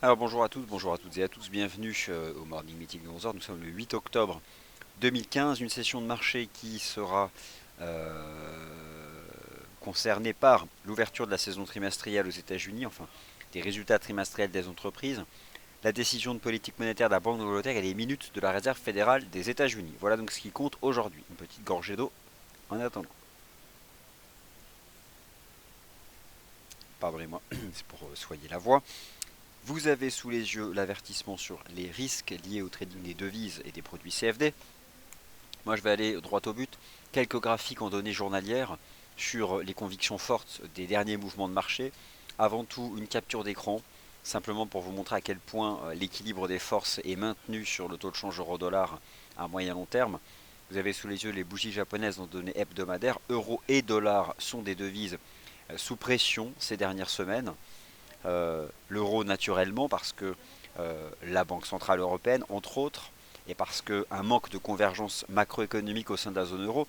Alors bonjour à tous, bonjour à toutes et à tous, bienvenue au Morning Meeting de 11h. Nous sommes le 8 octobre 2015, une session de marché qui sera concernée par l'ouverture de la saison trimestrielle aux États-Unis, enfin des résultats trimestriels des entreprises, la décision de politique monétaire de la Banque d'Angleterre et les minutes de la Réserve fédérale des États-Unis. Voilà donc ce qui compte aujourd'hui. Une petite gorgée d'eau en attendant. Pardonnez-moi, c'est pour soigner la voix. Vous avez sous les yeux l'avertissement sur les risques liés au trading des devises et des produits CFD. Moi, je vais aller droit au but. Quelques graphiques en données journalières sur les convictions fortes des derniers mouvements de marché. Avant tout, une capture d'écran, simplement pour vous montrer à quel point l'équilibre des forces est maintenu sur le taux de change euro-dollar à moyen long terme. Vous avez sous les yeux les bougies japonaises en données hebdomadaires. Euro et dollar sont des devises sous pression ces dernières semaines. L'euro naturellement parce que la Banque Centrale Européenne, entre autres, et parce qu'un manque de convergence macroéconomique au sein de la zone euro.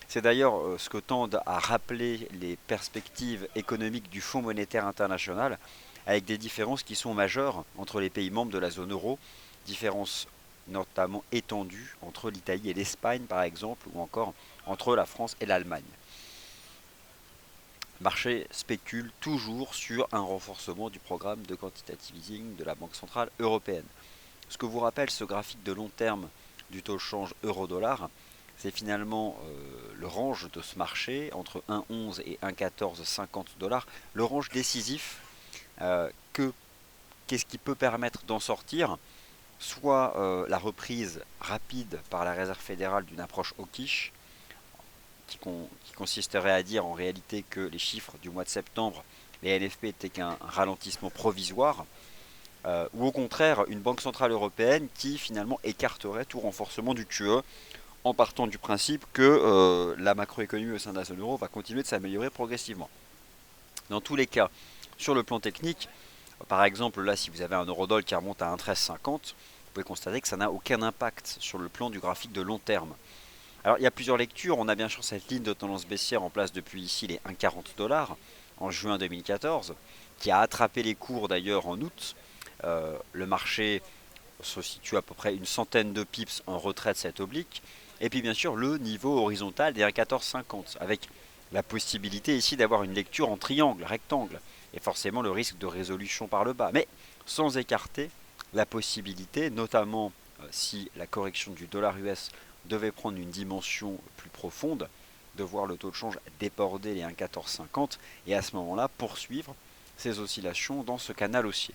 C'est d'ailleurs ce que tendent à rappeler les perspectives économiques du Fonds monétaire international, avec des différences qui sont majeures entre les pays membres de la zone euro, différences notamment étendues entre l'Italie et l'Espagne par exemple, ou encore entre la France et l'Allemagne. Le marché spécule toujours sur un renforcement du programme de quantitative easing de la Banque Centrale Européenne. Ce que vous rappelle ce graphique de long terme du taux de change euro-dollar, c'est finalement le range de ce marché entre 1,11 et 1,1450 dollars, le range décisif que qu'est-ce qui peut permettre d'en sortir, soit la reprise rapide par la Réserve fédérale d'une approche hawkish, qui consisterait à dire en réalité que les chiffres du mois de septembre, les NFP étaient qu'un ralentissement provisoire, ou au contraire une banque centrale européenne qui finalement écarterait tout renforcement du QE en partant du principe que la macroéconomie au sein de la zone euro va continuer de s'améliorer progressivement. Dans tous les cas, sur le plan technique, par exemple là si vous avez un eurodoll qui remonte à 1,1350, vous pouvez constater que ça n'a aucun impact sur le plan du graphique de long terme. Alors il y a plusieurs lectures, on a bien sûr cette ligne de tendance baissière en place depuis ici les 1,40 dollars en juin 2014, qui a attrapé les cours d'ailleurs en août. Le marché se situe à peu près une centaine de pips en retrait de cette oblique. Et puis bien sûr le niveau horizontal des 1,1450 avec la possibilité ici d'avoir une lecture en triangle, rectangle, et forcément le risque de résolution par le bas, mais sans écarter la possibilité, notamment si la correction du dollar US devait prendre une dimension plus profonde, de voir le taux de change déborder les 1,1450 et à ce moment-là poursuivre ces oscillations dans ce canal haussier.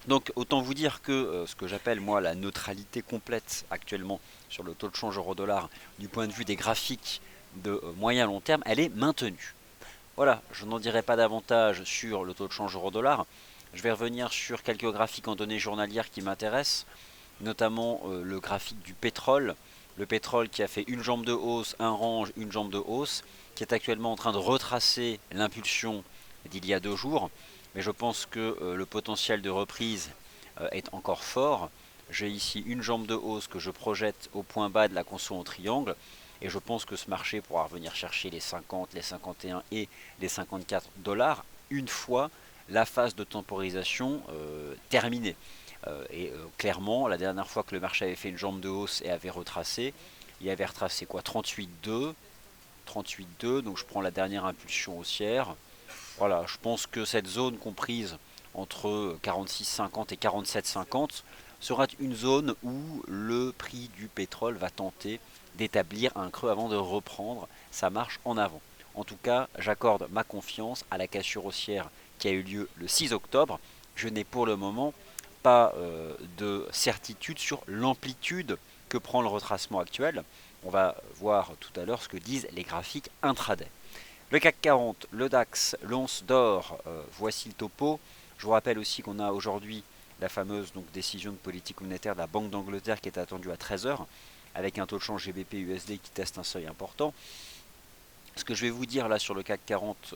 Donc autant vous dire que ce que j'appelle moi la neutralité complète actuellement sur le taux de change euro-dollar du point de vue des graphiques de moyen long terme, elle est maintenue. Voilà, je n'en dirai pas davantage sur le taux de change euro-dollar. Je vais revenir sur quelques graphiques en données journalières qui m'intéressent, notamment le graphique du pétrole. Le pétrole qui a fait une jambe de hausse, un range, une jambe de hausse, qui est actuellement en train de retracer l'impulsion d'il y a 2 jours. Mais je pense que le potentiel de reprise est encore fort. J'ai ici une jambe de hausse que je projette au point bas de la conso en triangle. Et je pense que ce marché pourra revenir chercher les 50, les 51 et les 54 dollars une fois la phase de temporisation terminée. Clairement, la dernière fois que le marché avait fait une jambe de hausse et avait retracé, il avait retracé quoi 38,2, 38,2, donc je prends la dernière impulsion haussière. Voilà, je pense que cette zone comprise entre 46,50 et 47,50 sera une zone où le prix du pétrole va tenter d'établir un creux avant de reprendre sa marche en avant. En tout cas, j'accorde ma confiance à la cassure haussière qui a eu lieu le 6 octobre. Je n'ai pour le moment pas de certitude sur l'amplitude que prend le retracement actuel. On va voir tout à l'heure ce que disent les graphiques intraday. Le CAC 40, le DAX, l'once d'or, voici le topo. Je vous rappelle aussi qu'on a aujourd'hui la fameuse décision de politique monétaire de la Banque d'Angleterre qui est attendue à 13h, avec un taux de change GBP USD qui teste un seuil important. Ce que je vais vous dire là sur le CAC 40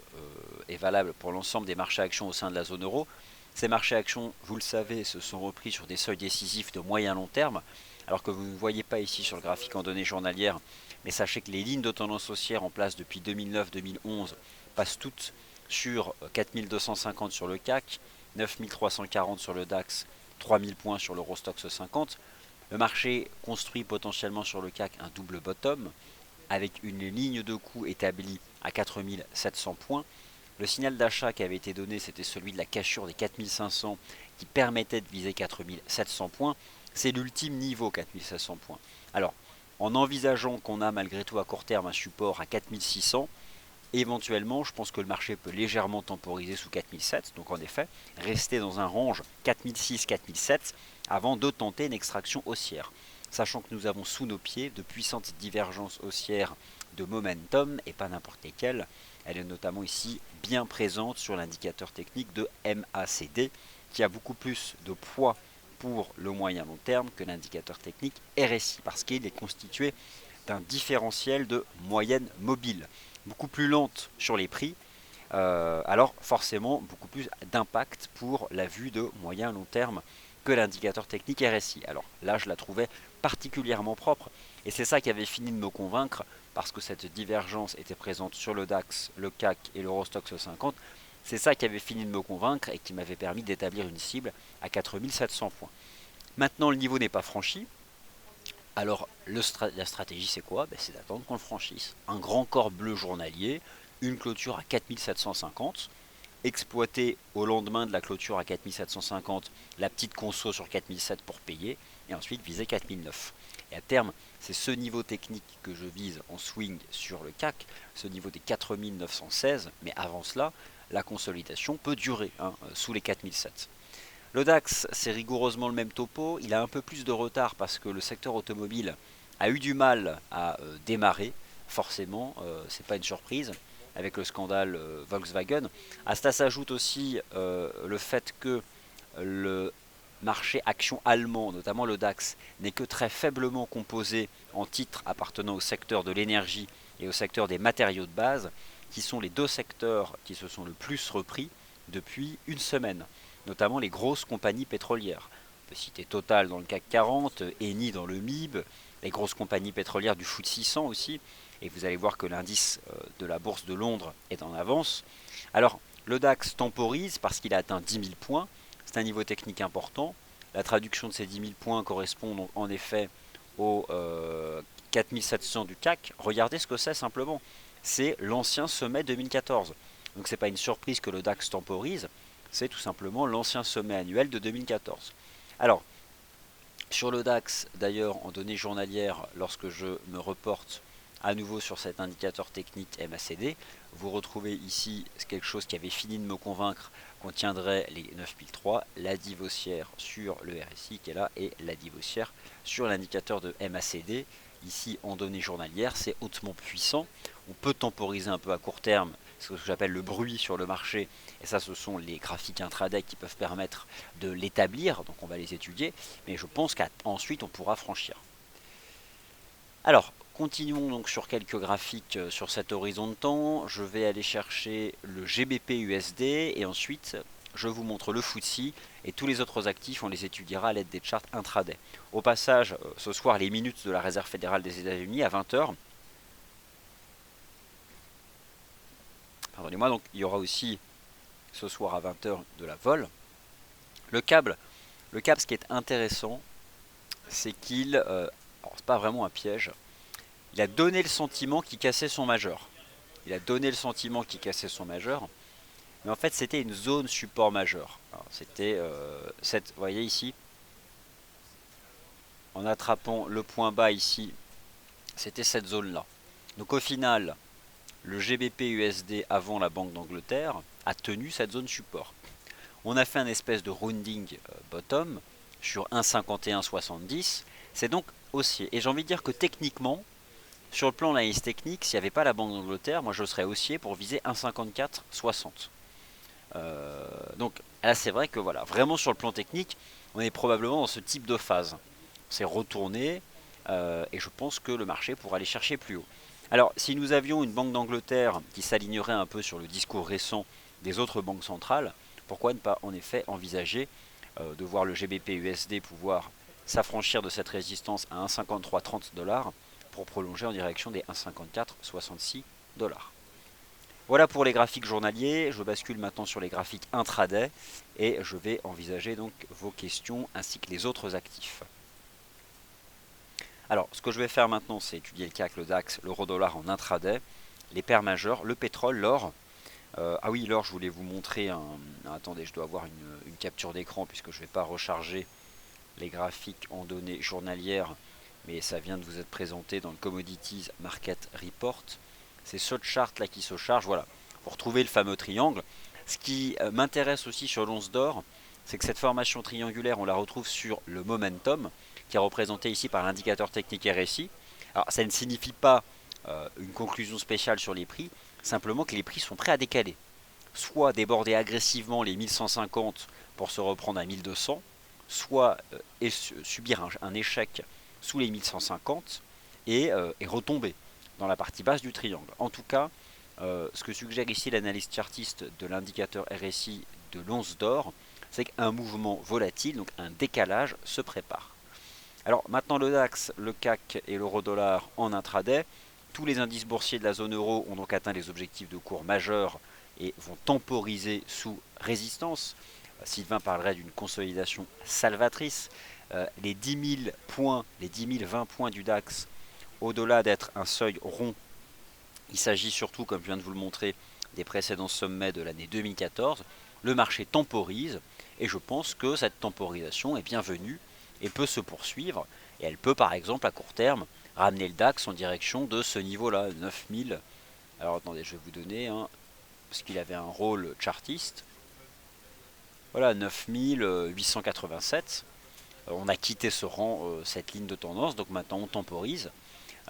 est valable pour l'ensemble des marchés actions au sein de la zone euro. Ces marchés actions, vous le savez, se sont repris sur des seuils décisifs de moyen long terme, alors que vous ne voyez pas ici sur le graphique en données journalières. Mais sachez que les lignes de tendance haussière en place depuis 2009-2011 passent toutes sur 4250 sur le CAC, 9340 sur le DAX, 3000 points sur l'Eurostoxx 50. Le marché construit potentiellement sur le CAC un double bottom avec une ligne de coût établie à 4700 points. Le signal d'achat qui avait été donné, c'était celui de la cassure des 4500 qui permettait de viser 4700 points. C'est l'ultime niveau, 4700 points. Alors, en envisageant qu'on a malgré tout à court terme un support à 4600, éventuellement, je pense que le marché peut légèrement temporiser sous 4007, donc en effet, rester dans un range 4006-4007 avant de tenter une extraction haussière. Sachant que nous avons sous nos pieds de puissantes divergences haussières de momentum, et pas n'importe lesquelles. Elle est notamment ici bien présente sur l'indicateur technique de MACD, qui a beaucoup plus de poids pour le moyen long terme que l'indicateur technique RSI, parce qu'il est constitué d'un différentiel de moyenne mobile, beaucoup plus lente sur les prix, alors forcément beaucoup plus d'impact pour la vue de moyen long terme que l'indicateur technique RSI. Alors là, je la trouvais particulièrement propre, et c'est ça qui avait fini de me convaincre, parce que cette divergence était présente sur le DAX, le CAC et l'Eurostoxx 50. C'est ça qui avait fini de me convaincre et qui m'avait permis d'établir une cible à 4700 points. Maintenant, le niveau n'est pas franchi. Alors, la stratégie, c'est quoi? C'est d'attendre qu'on le franchisse. Un grand corps bleu journalier, une clôture à 4750, exploiter au lendemain de la clôture à 4750 la petite conso sur 4007 pour payer, et ensuite viser 4009. Et à terme, c'est ce niveau technique que je vise en swing sur le CAC, ce niveau des 4916, mais avant cela, la consolidation peut durer sous les 4007. Le DAX, c'est rigoureusement le même topo. Il a un peu plus de retard parce que le secteur automobile a eu du mal à démarrer. Forcément, c'est pas une surprise avec le scandale Volkswagen. À cela s'ajoute aussi le fait que le marché action allemand, notamment le DAX, n'est que très faiblement composé en titres appartenant au secteur de l'énergie et au secteur des matériaux de base, qui sont les deux secteurs qui se sont le plus repris depuis une semaine, notamment les grosses compagnies pétrolières. On peut citer Total dans le CAC 40, Eni dans le MIB, les grosses compagnies pétrolières du FTSE 600 aussi, et vous allez voir que l'indice de la bourse de Londres est en avance. Alors, le DAX temporise parce qu'il a atteint 10 000 points, c'est un niveau technique important. La traduction de ces 10 000 points correspond donc en effet aux 4700 du CAC. Regardez ce que c'est simplement. C'est l'ancien sommet 2014. Donc c'est pas une surprise que le DAX temporise, c'est tout simplement l'ancien sommet annuel de 2014. Alors, sur le DAX, d'ailleurs, en données journalières, lorsque je me reporte à nouveau sur cet indicateur technique MACD, vous retrouvez ici quelque chose qui avait fini de me convaincre qu'on tiendrait les 9003, la dive haussière sur le RSI qui est là et la dive haussière sur l'indicateur de MACD. Ici en données journalières, c'est hautement puissant. On peut temporiser un peu à court terme, c'est ce que j'appelle le bruit sur le marché, et ça ce sont les graphiques intraday qui peuvent permettre de l'établir, donc on va les étudier, mais je pense qu'ensuite on pourra franchir. Alors, continuons donc sur quelques graphiques sur cet horizon de temps. Je vais aller chercher le GBP USD et ensuite je vous montre le FTSE et tous les autres actifs, on les étudiera à l'aide des charts intraday. Au passage, ce soir, les minutes de la Réserve fédérale des États-Unis à 20h. Pardonnez-moi, donc il y aura aussi ce soir à 20h de la vol. Le câble, ce qui est intéressant, c'est qu'il, alors c'est pas vraiment un piège, il a donné le sentiment qu'il cassait son majeur. Il a donné le sentiment qu'il cassait son majeur, mais en fait c'était une zone support majeur. C'était cette, vous voyez ici, en attrapant le point bas ici, c'était cette zone-là. Donc au final, le GBP USD avant la Banque d'Angleterre a tenu cette zone support. On a fait un espèce de rounding bottom sur 1,5170. C'est donc haussier. Et j'ai envie de dire que techniquement, sur le plan de l'analyse technique, s'il n'y avait pas la Banque d'Angleterre, moi je serais haussier pour viser 1,5460. Donc là c'est vrai que voilà, vraiment sur le plan technique, on est probablement dans ce type de phase. C'est retourné et je pense que le marché pourra aller chercher plus haut. Alors si nous avions une Banque d'Angleterre qui s'alignerait un peu sur le discours récent des autres banques centrales, pourquoi ne pas en effet envisager de voir le GBP USD pouvoir s'affranchir de cette résistance à 1,5330 $ pour prolonger en direction des 1,5466 $. Voilà pour les graphiques journaliers. Je bascule maintenant sur les graphiques intraday et je vais envisager donc vos questions ainsi que les autres actifs. Alors, ce que je vais faire maintenant, c'est étudier le CAC, le DAX, l'euro-dollar en intraday, les paires majeures, le pétrole, l'or. Ah oui, l'or, je voulais vous montrer un... Attendez, je dois avoir une capture d'écran puisque je ne vais pas recharger les graphiques en données journalières, mais ça vient de vous être présenté dans le Commodities Market Report. C'est ce chart là qui se charge, voilà. Vous retrouvez le fameux triangle. Ce qui m'intéresse aussi sur l'once d'or, c'est que cette formation triangulaire, on la retrouve sur le momentum, qui est représenté ici par l'indicateur technique RSI. Alors ça ne signifie pas une conclusion spéciale sur les prix, simplement que les prix sont prêts à décaler. Soit déborder agressivement les 1150 pour se reprendre à 1200, soit subir un échec sous les 1150 et retomber dans la partie basse du triangle. En tout cas, ce que suggère ici l'analyse chartiste de l'indicateur RSI de l'once d'or, c'est qu'un mouvement volatile, donc un décalage, se prépare. Alors maintenant le DAX, le CAC et l'euro-dollar en intraday. Tous les indices boursiers de la zone euro ont donc atteint les objectifs de cours majeurs et vont temporiser sous résistance. Sylvain parlerait d'une consolidation salvatrice. Les 10 000 points, les 10 020 points du DAX, au-delà d'être un seuil rond, il s'agit surtout, comme je viens de vous le montrer, des précédents sommets de l'année 2014. Le marché temporise et je pense que cette temporisation est bienvenue et peut se poursuivre. Et elle peut par exemple à court terme ramener le DAX en direction de ce niveau-là, 9000. Alors attendez, je vais vous donner, parce qu'il avait un rôle chartiste. Voilà, 9887. On a quitté ce rang, cette ligne de tendance, donc maintenant on temporise.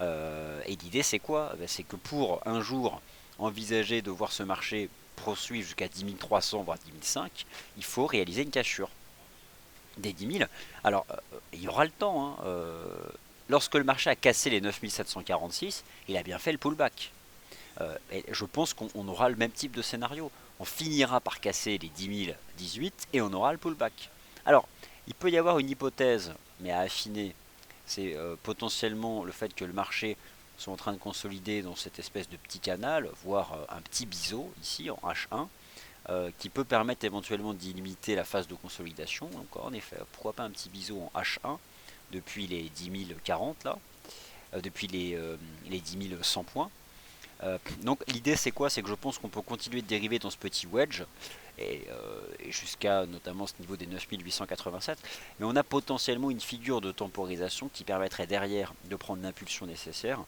Et l'idée c'est quoi? C'est que pour un jour envisager de voir ce marché poursuivre jusqu'à 10 300 voire 10 500, il faut réaliser une cassure des 10 000. Alors il y aura le temps. Lorsque le marché a cassé les 9746, il a bien fait le pullback. Et je pense qu'on aura le même type de scénario. On finira par casser les 10 018 et on aura le pullback. Alors, il peut y avoir une hypothèse, mais à affiner, c'est potentiellement le fait que le marché soit en train de consolider dans cette espèce de petit canal, voire un petit biseau ici en H1, qui peut permettre éventuellement d'y limiter la phase de consolidation. Donc en effet, pourquoi pas un petit biseau en H1 depuis les 10 040 là, depuis les 10 100 points. Donc l'idée c'est quoi? C'est que je pense qu'on peut continuer de dériver dans ce petit wedge et jusqu'à notamment ce niveau des 9887, mais on a potentiellement une figure de temporisation qui permettrait derrière de prendre l'impulsion nécessaire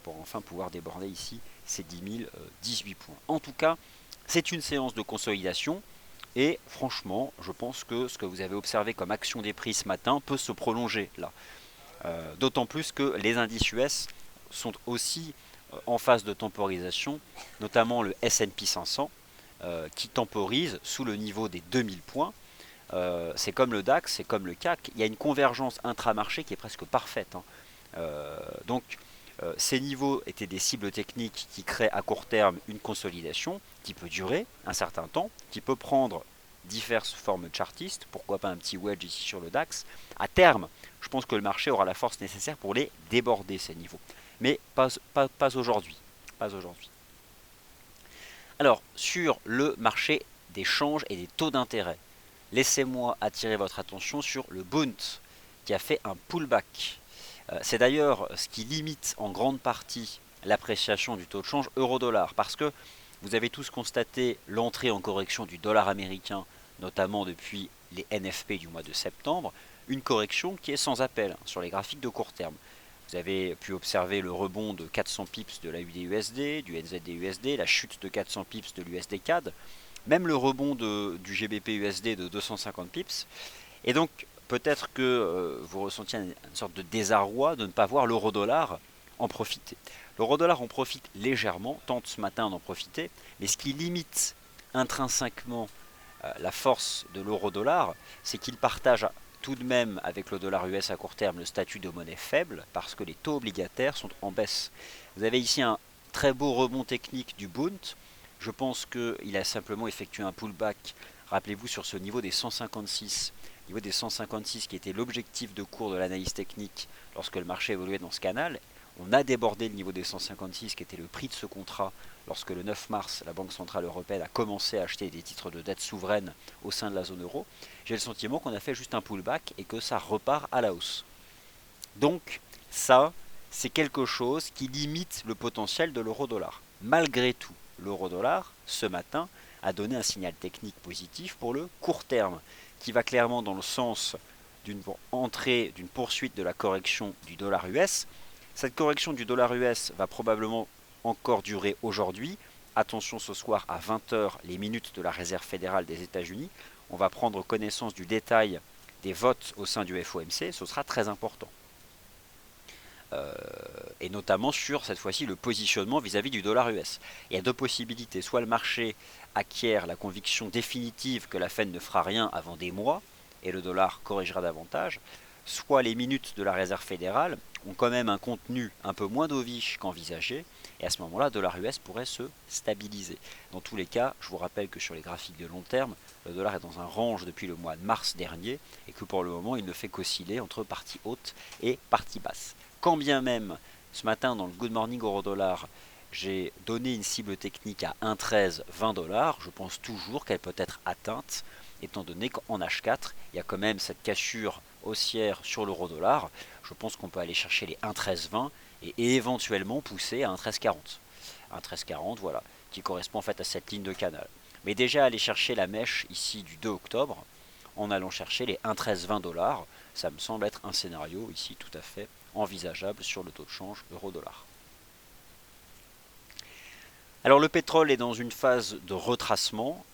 pour enfin pouvoir déborder ici ces 18 points. En tout cas, c'est une séance de consolidation et franchement, je pense que ce que vous avez observé comme action des prix ce matin peut se prolonger là. D'autant plus que les indices US sont aussi en phase de temporisation, notamment le S&P 500 qui temporise sous le niveau des 2000 points. C'est comme le DAX, c'est comme le CAC, il y a une convergence intramarché qui est presque parfaite. Donc ces niveaux étaient des cibles techniques qui créent à court terme une consolidation qui peut durer un certain temps, qui peut prendre diverses formes chartistes, pourquoi pas un petit wedge ici sur le DAX. À terme, je pense que le marché aura la force nécessaire pour les déborder ces niveaux. Mais pas aujourd'hui. Pas aujourd'hui. Alors, sur le marché des changes et des taux d'intérêt, laissez-moi attirer votre attention sur le Bund qui a fait un pullback. C'est d'ailleurs ce qui limite en grande partie l'appréciation du taux de change euro-dollar parce que vous avez tous constaté l'entrée en correction du dollar américain, notamment depuis les NFP du mois de septembre, une correction qui est sans appel sur les graphiques de court terme. Vous avez pu observer le rebond de 400 pips de la UDUSD, du NZD-USD, la chute de 400 pips de l'USD CAD, même le rebond du GBP-USD de 250 pips. Et donc, peut-être que vous ressentiez une sorte de désarroi de ne pas voir l'euro-dollar en profiter. L'euro-dollar en profite légèrement, tente ce matin d'en profiter, mais ce qui limite intrinsèquement la force de l'euro-dollar, c'est qu'il partage tout de même avec le dollar US à court terme le statut de monnaie faible parce que les taux obligataires sont en baisse. Vous avez ici un très beau rebond technique du Bund. Je pense qu'il a simplement effectué un pullback, rappelez-vous, sur ce niveau des 156. Niveau des 156 qui était l'objectif de cours de l'analyse technique lorsque le marché évoluait dans ce canal. On a débordé le niveau des 156 qui était le prix de ce contrat lorsque le 9 mars, la Banque Centrale Européenne a commencé à acheter des titres de dette souveraine au sein de la zone euro. J'ai le sentiment qu'on a fait juste un pullback et que ça repart à la hausse. Donc ça, c'est quelque chose qui limite le potentiel de l'euro-dollar. Malgré tout, l'euro-dollar, ce matin, a donné un signal technique positif pour le court terme, qui va clairement dans le sens d'une entrée, d'une poursuite de la correction du dollar US. Cette correction du dollar US va probablement encore durer aujourd'hui. Attention ce soir à 20 h, les minutes de la Réserve fédérale des États-Unis. On va prendre connaissance du détail des votes au sein du FOMC, ce sera très important. Et notamment sur cette fois-ci le positionnement vis-à-vis du dollar US. Il y a deux possibilités, soit le marché acquiert la conviction définitive que la Fed ne fera rien avant des mois et le dollar corrigera davantage, soit les minutes de la Réserve fédérale ont quand même un contenu un peu moins dovish qu'envisagé, et à ce moment-là, le dollar US pourrait se stabiliser. Dans tous les cas, je vous rappelle que sur les graphiques de long terme, le dollar est dans un range depuis le mois de mars dernier, et que pour le moment, il ne fait qu'osciller entre partie haute et partie basse. Quand bien même, ce matin dans le Good Morning Euro Dollar, j'ai donné une cible technique à 1,1320 $, je pense toujours qu'elle peut être atteinte, étant donné qu'en H4, il y a quand même cette cassure haussière sur l'euro dollar. Je pense qu'on peut aller chercher les 1,1320 et éventuellement pousser à 1,1340. 1,1340, voilà, qui correspond en fait à cette ligne de canal. Mais déjà aller chercher la mèche ici du 2 octobre, en allant chercher les 1,1320 $, ça me semble être un scénario ici tout à fait envisageable sur le taux de change euro-dollar. Alors le pétrole est dans une phase de retracement.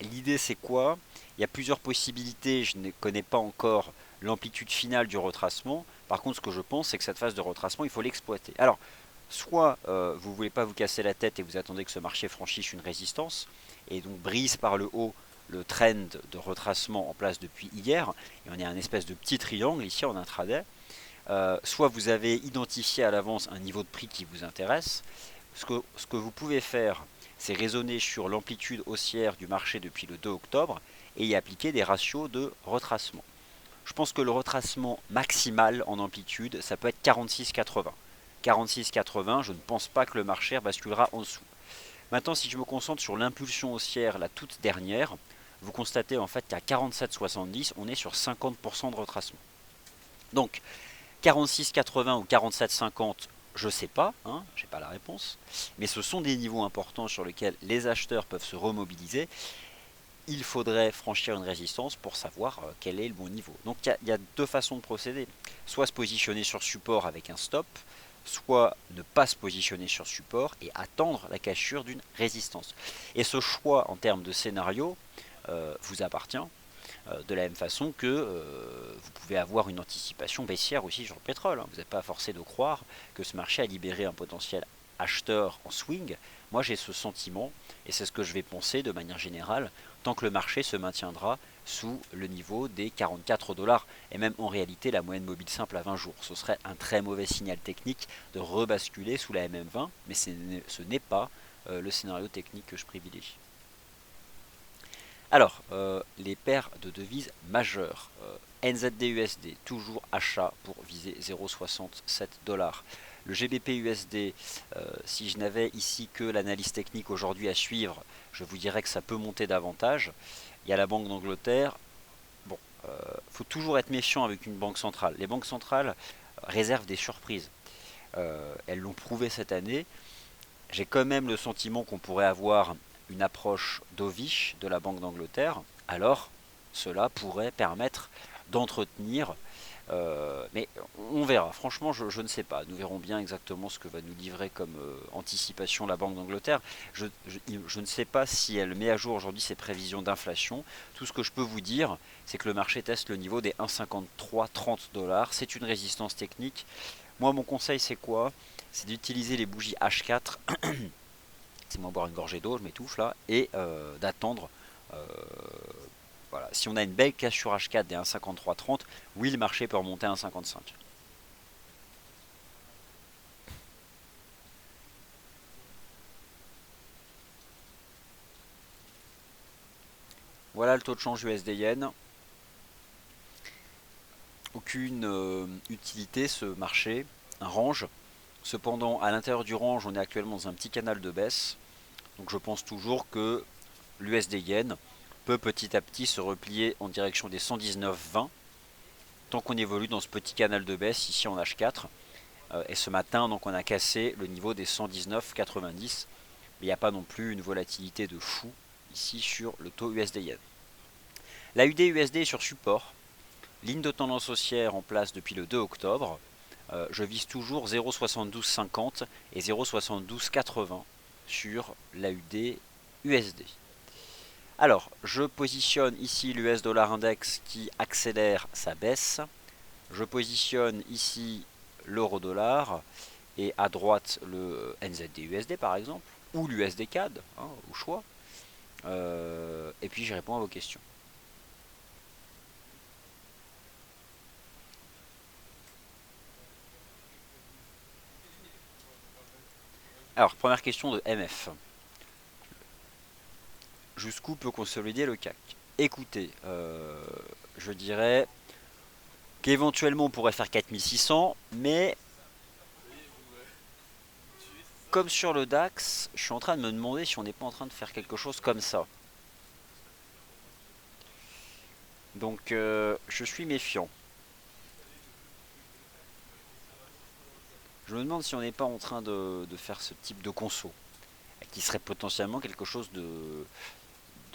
L'idée c'est quoi? Il y a plusieurs possibilités, je ne connais pas encore l'amplitude finale du retracement. Par contre ce que je pense c'est que cette phase de retracement il faut l'exploiter. Alors soit vous ne voulez pas vous casser la tête et vous attendez que ce marché franchisse une résistance et donc brise par le haut le trend de retracement en place depuis hier, et on est un espèce de petit triangle ici en intraday. Soit vous avez identifié à l'avance un niveau de prix qui vous intéresse. Ce que vous pouvez faire, c'est raisonner sur l'amplitude haussière du marché depuis le 2 octobre et y appliquer des ratios de retracement. Je pense que le retracement maximal en amplitude, ça peut être 46,80. 46,80, je ne pense pas que le marché basculera en dessous. Maintenant, si je me concentre sur l'impulsion haussière, la toute dernière, vous constatez en fait qu'à 47,70, on est sur 50% de retracement. Donc, 46,80 ou 47,50, je ne sais pas, hein, je n'ai pas la réponse, mais ce sont des niveaux importants sur lesquels les acheteurs peuvent se remobiliser. Il faudrait franchir une résistance pour savoir quel est le bon niveau. Donc il y a deux façons de procéder. Soit se positionner sur support avec un stop, soit ne pas se positionner sur support et attendre la cassure d'une résistance. Et ce choix en termes de scénario vous appartient. De la même façon que vous pouvez avoir une anticipation baissière aussi sur le pétrole. Vous n'êtes pas forcé de croire que ce marché a libéré un potentiel acheteur en swing. Moi j'ai ce sentiment et c'est ce que je vais penser de manière générale tant que le marché se maintiendra sous le niveau des 44 $, et même en réalité la moyenne mobile simple à 20 jours. Ce serait un très mauvais signal technique de rebasculer sous la MM20, mais ce n'est pas le scénario technique que je privilégie. Alors, les paires de devises majeures. NZD-USD, toujours achat pour viser 0,67 $. Le GBP-USD, si je n'avais ici que l'analyse technique aujourd'hui à suivre, je vous dirais que ça peut monter davantage. Il y a la Banque d'Angleterre. Bon, faut toujours être méfiant avec une banque centrale. Les banques centrales réservent des surprises. Elles l'ont prouvé cette année. J'ai quand même le sentiment qu'on pourrait avoir une approche dovish de la Banque d'Angleterre, alors cela pourrait permettre d'entretenir, mais on verra, franchement je ne sais pas, nous verrons bien exactement ce que va nous livrer comme anticipation la Banque d'Angleterre. Je ne sais pas si elle met à jour aujourd'hui ses prévisions d'inflation. Tout ce que je peux vous dire, c'est que le marché teste le niveau des 1,5330 $, c'est une résistance technique. Moi mon conseil c'est quoi? C'est d'utiliser les bougies H4, c'est moi boire une gorgée d'eau, je m'étouffe là, et d'attendre. Voilà. Si on a une belle casse sur H4 des 1,5330, oui le marché peut remonter à 1,55. Voilà le taux de change USD-Yen. Aucune utilité ce marché. un range. Cependant, à l'intérieur du range, on est actuellement dans un petit canal de baisse. Donc je pense toujours que l'USD Yen peut petit à petit se replier en direction des 119,20 tant qu'on évolue dans ce petit canal de baisse ici en H4. Et ce matin, donc, on a cassé le niveau des 119,90. Mais il n'y a pas non plus une volatilité de fou ici sur le taux USD Yen. La UD-USD est sur support. Ligne de tendance haussière en place depuis le 2 octobre. Je vise toujours 0,7250 et 0,7280 sur la UD-USD. Alors, je positionne ici l'US dollar index qui accélère sa baisse. Je positionne ici l'euro dollar et à droite le NZD-USD par exemple, ou l'USD CAD, hein, au choix. Et puis je réponds à vos questions. Alors, première question de MF. Jusqu'où peut consolider le CAC? Écoutez, je dirais qu'éventuellement on pourrait faire 4600, mais comme sur le DAX, je suis en train de me demander si on n'est pas en train de faire quelque chose comme ça. Donc je suis méfiant. Je me demande si on n'est pas en train de faire ce type de conso, qui serait potentiellement quelque chose de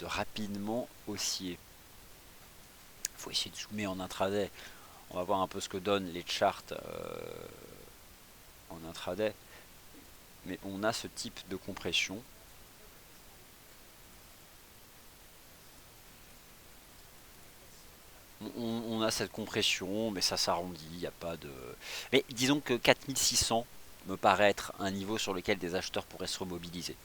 rapidement haussier. Il faut essayer de zoomer en intraday. On va voir un peu ce que donnent les charts en intraday. Mais on a ce type de compression. On a cette compression, mais ça s'arrondit, il n'y a pas de... Mais disons que 4600 me paraît être un niveau sur lequel des acheteurs pourraient se remobiliser.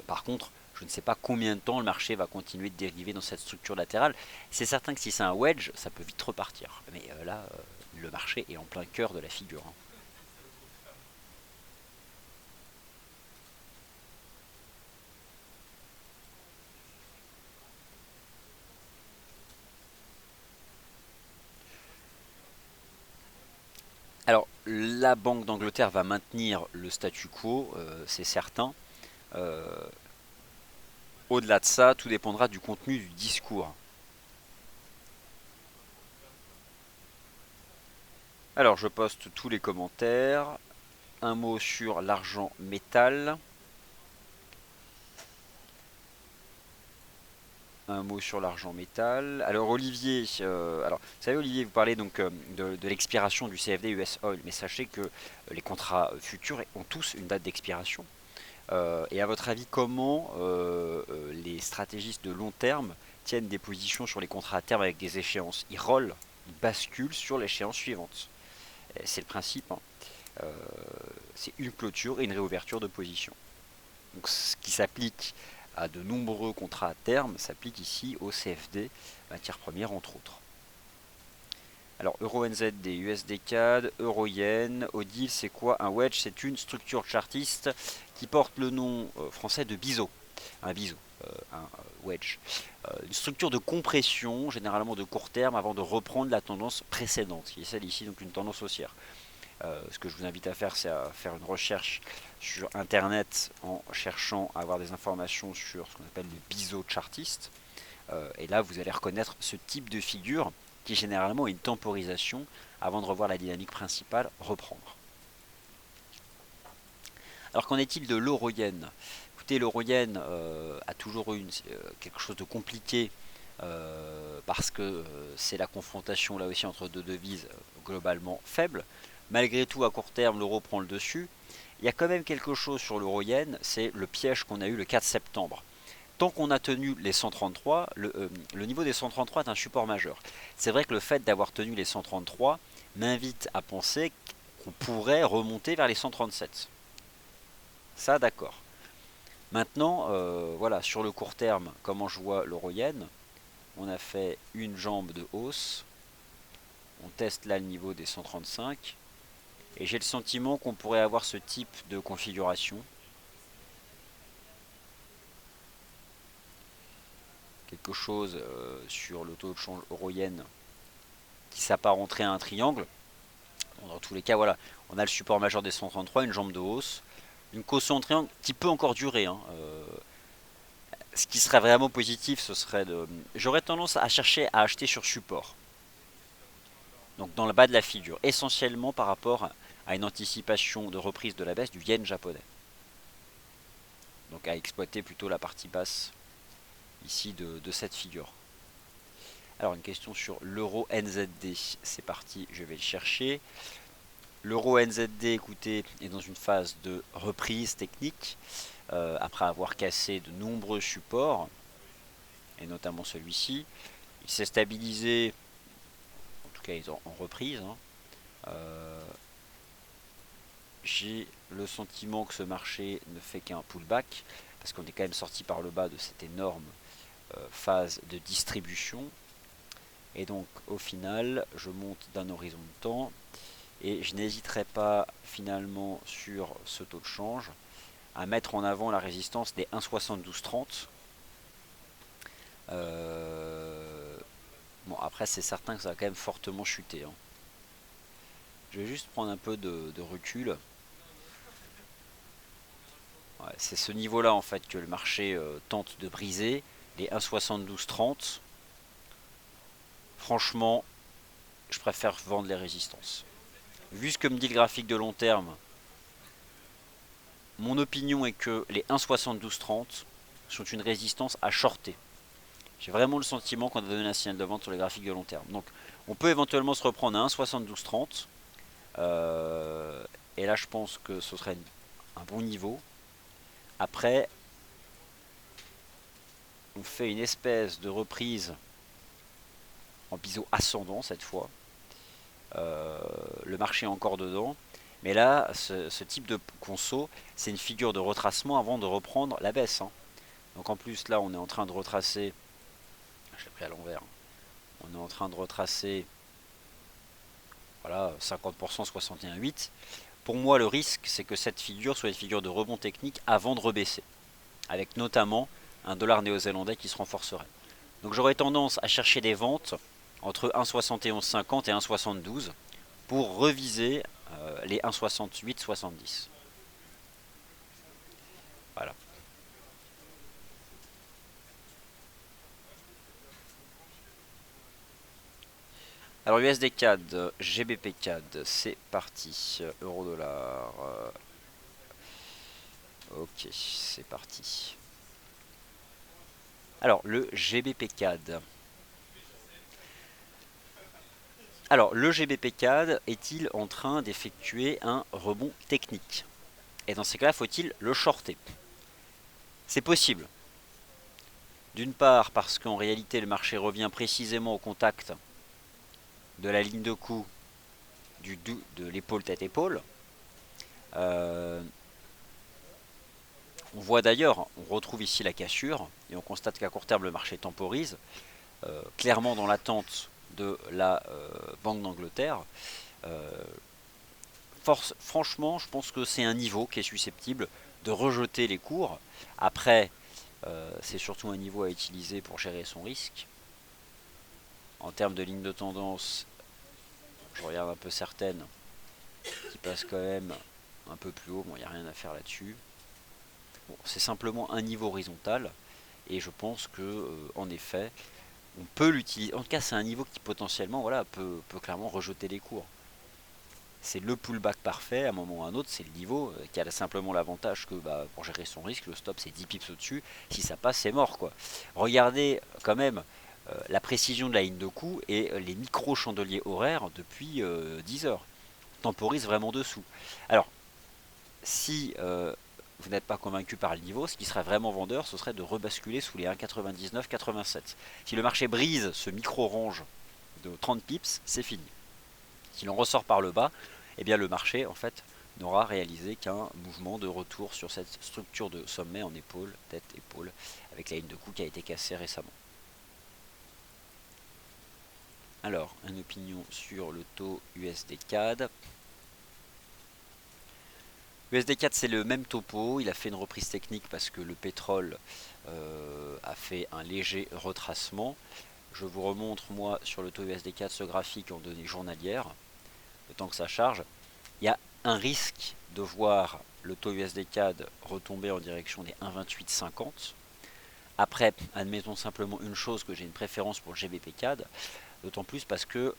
Par contre, je ne sais pas combien de temps le marché va continuer de dériver dans cette structure latérale. C'est certain que si c'est un wedge, ça peut vite repartir. Mais là, le marché est en plein cœur de la figure, hein. Alors, la Banque d'Angleterre va maintenir le statu quo, c'est certain. Euh, Au-delà de ça, tout dépendra du contenu du discours. Alors, je poste tous les commentaires. Un mot sur l'argent métal. Un mot sur l'argent métal. Alors Olivier, vous savez Olivier, vous parlez donc de l'expiration du CFD US Oil, mais sachez que les contrats futurs ont tous une date d'expiration. Et à votre avis, comment les stratégistes de long terme tiennent des positions sur les contrats à terme avec des échéances? Ils rollent, ils basculent sur l'échéance suivante. C'est le principe, hein. Euh, c'est une clôture et une réouverture de position. Donc, ce qui s'applique à de nombreux contrats à terme s'applique ici au CFD, matières premières entre autres. Alors Euro-NZD, USD-CAD, Euro-Yen, Odile, c'est quoi un wedge? C'est une structure chartiste qui porte le nom français de biseau. Un biseau, un wedge. Une structure de compression, généralement de court terme, avant de reprendre la tendance précédente, qui est celle ici, donc une tendance haussière. Ce que je vous invite à faire, c'est à faire une recherche sur internet en cherchant à avoir des informations sur ce qu'on appelle le biseau chartiste. Et là, vous allez reconnaître ce type de figure qui généralement est une temporisation avant de revoir la dynamique principale reprendre. Alors qu'en est-il de l'euro-yen? Écoutez, l'euro-yen a toujours eu quelque chose de compliqué parce que c'est la confrontation là aussi entre deux devises globalement faibles. Malgré tout, à court terme, l'euro prend le dessus. Il y a quand même quelque chose sur l'euro-yen, c'est le piège qu'on a eu le 4 septembre. Tant qu'on a tenu les 133, le niveau des 133 est un support majeur. C'est vrai que le fait d'avoir tenu les 133 m'invite à penser qu'on pourrait remonter vers les 137. Ça, d'accord. Maintenant, voilà, sur le court terme, comment je vois l'euro-yen, on a fait une jambe de hausse. On teste là le niveau des 135. Et j'ai le sentiment qu'on pourrait avoir ce type de configuration. Quelque chose sur le taux de change euro-yen qui s'apparenterait à un triangle. Bon, dans tous les cas, voilà, on a le support majeur des 133, une jambe de hausse, une caution en triangle qui peut encore durer, hein. Ce qui serait vraiment positif, ce serait de... J'aurais tendance à chercher à acheter sur support. Donc dans le bas de la figure, essentiellement par rapport à une anticipation de reprise de la baisse du yen japonais. Donc à exploiter plutôt la partie basse ici de cette figure. Alors une question sur l'euro NZD, c'est parti, je vais le chercher. L'euro NZD, écoutez, est dans une phase de reprise technique, après avoir cassé de nombreux supports, et notamment celui-ci. Il s'est stabilisé, en tout cas ils sont en reprise, hein. J'ai le sentiment que ce marché ne fait qu'un pullback, parce qu'on est quand même sorti par le bas de cette énorme phase de distribution. Et donc au final, je monte d'un horizon de temps, et je n'hésiterai pas finalement sur ce taux de change à mettre en avant la résistance des 1,7230. Bon, après c'est certain que ça va quand même fortement chuter, hein. Je vais juste prendre un peu de recul. Ouais, c'est ce niveau-là en fait que le marché tente de briser, les 1,7230. Franchement, je préfère vendre les résistances. Vu ce que me dit le graphique de long terme, mon opinion est que les 1,7230 sont une résistance à shorter. J'ai vraiment le sentiment qu'on a donné un signal de vente sur les graphiques de long terme. Donc on peut éventuellement se reprendre à 1,7230. Et là je pense que ce serait un bon niveau. Après, on fait une espèce de reprise en biseau ascendant cette fois. Le marché est encore dedans. Mais là, ce type de conso, c'est une figure de retracement avant de reprendre la baisse, hein. Donc en plus, là, on est en train de retracer. Je l'ai pris à l'envers. On est en train de retracer, voilà, 50%, 61,8. Pour moi, le risque, c'est que cette figure soit une figure de rebond technique avant de rebaisser, avec notamment un dollar néo-zélandais qui se renforcerait. Donc j'aurais tendance à chercher des ventes entre 1,7150 et 1,72 pour reviser les 1,6870. Voilà. Alors USD CAD, GBP CAD, c'est parti. Euro dollar. Ok, c'est parti. Alors le GBP CAD. Alors le GBP CAD est-il en train d'effectuer un rebond technique? Et dans ces cas-là, faut-il le shorter? C'est possible. D'une part parce qu'en réalité le marché revient précisément au contact de la ligne de coup de l'épaule tête-épaule. On voit d'ailleurs, on retrouve ici la cassure et on constate qu'à court terme le marché temporise, clairement dans l'attente de la Banque d'Angleterre. Franchement, je pense que c'est un niveau qui est susceptible de rejeter les cours. Après, c'est surtout un niveau à utiliser pour gérer son risque. En termes de ligne de tendance, je regarde un peu certaines qui passent quand même un peu plus haut. Bon, il n'y a rien à faire là-dessus. Bon, c'est simplement un niveau horizontal. Et je pense que, en effet, on peut l'utiliser. En tout cas, c'est un niveau qui potentiellement voilà, peut clairement rejeter les cours. C'est le pullback parfait à un moment ou à un autre. C'est le niveau qui a simplement l'avantage que pour gérer son risque, le stop c'est 10 pips au-dessus. Si ça passe, c'est mort, quoi. Regardez quand même la précision de la ligne de coup et les micro-chandeliers horaires depuis 10 heures. Temporise vraiment dessous. Alors, si vous n'êtes pas convaincu par le niveau, ce qui serait vraiment vendeur, ce serait de rebasculer sous les 1,99-87. Si le marché brise ce micro-range de 30 pips, c'est fini. Si l'on ressort par le bas, eh bien le marché en fait n'aura réalisé qu'un mouvement de retour sur cette structure de sommet en épaule, tête, épaule, avec la ligne de coup qui a été cassée récemment. Alors, une opinion sur le taux USD CAD. USD 4 c'est le même topo, il a fait une reprise technique parce que le pétrole a fait un léger retracement. Je vous remontre moi sur le taux USD 4 ce graphique en données journalières. le temps que ça charge. Il y a un risque de voir le taux USD CAD retomber en direction des 1,2850. Après, admettons simplement une chose, que j'ai une préférence pour le GBP CAD, d'autant plus parce que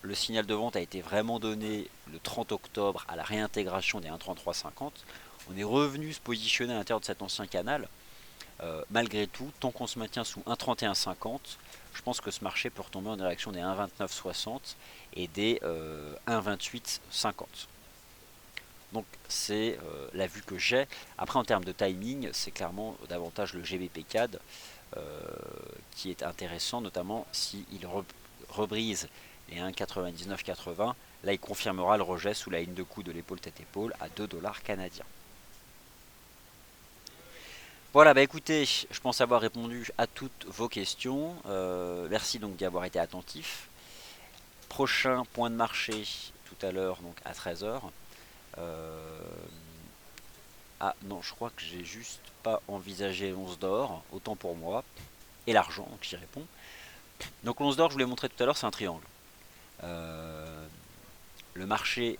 le signal de vente a été vraiment donné le 30 octobre à la réintégration des 1,3350. On est revenu se positionner à l'intérieur de cet ancien canal. Malgré tout, tant qu'on se maintient sous 1,3150, je pense que ce marché peut retomber en direction des 1,2960 et des 1,2850. Donc c'est la vue que j'ai. Après en termes de timing, c'est clairement davantage le GBP CAD qui est intéressant, notamment s'il rebrise les 1,9980. Là il confirmera le rejet sous la ligne de coup de l'épaule tête-épaule à 2 dollars canadiens. Voilà, bah écoutez, je pense avoir répondu à toutes vos questions. Merci donc d'y avoir été attentif. Prochain point de marché tout à l'heure, donc à 13h. Ah non, je crois que j'ai juste pas envisagé l'once d'or, autant pour moi. Et l'argent, donc j'y réponds. Donc l'once d'or, je vous l'ai montré tout à l'heure, c'est un triangle. Le marché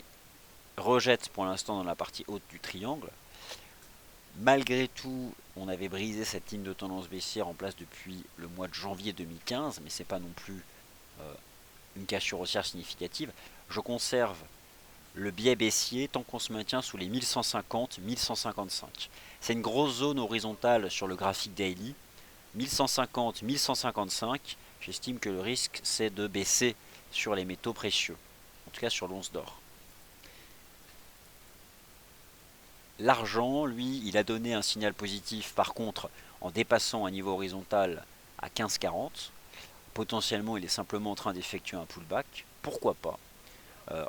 rejette pour l'instant dans la partie haute du triangle. Malgré tout, on avait brisé cette ligne de tendance baissière en place depuis le mois de janvier 2015, mais c'est pas non plus une cassure haussière significative. Je conserve le biais baissier tant qu'on se maintient sous les 1150-1155. C'est une grosse zone horizontale sur le graphique daily. 1150-1155, j'estime que le risque c'est de baisser sur les métaux précieux, en tout cas sur l'once d'or. L'argent, lui, il a donné un signal positif par contre en dépassant un niveau horizontal à 15,40. Potentiellement, il est simplement en train d'effectuer un pullback. Pourquoi pas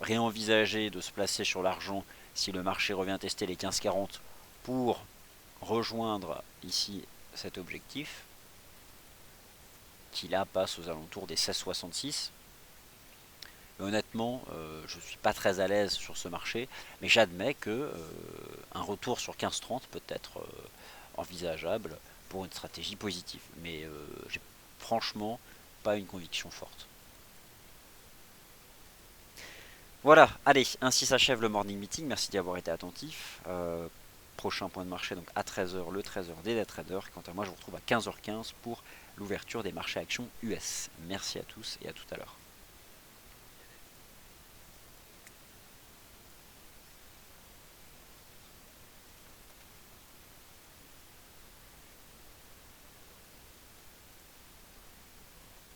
réenvisager de se placer sur l'argent si le marché revient tester les 15,40 pour rejoindre ici cet objectif qui là passe aux alentours des 16,66. Mais honnêtement, je ne suis pas très à l'aise sur ce marché, mais j'admets que un retour sur 15,30 peut être envisageable pour une stratégie positive. Mais j'ai franchement pas une conviction forte. Voilà, allez, ainsi s'achève le morning meeting. Merci d'y avoir été attentif. Prochain point de marché donc à 13h, le 13h des traders. Quant à moi, je vous retrouve à 15h15 pour l'ouverture des marchés actions US. Merci à tous et à tout à l'heure.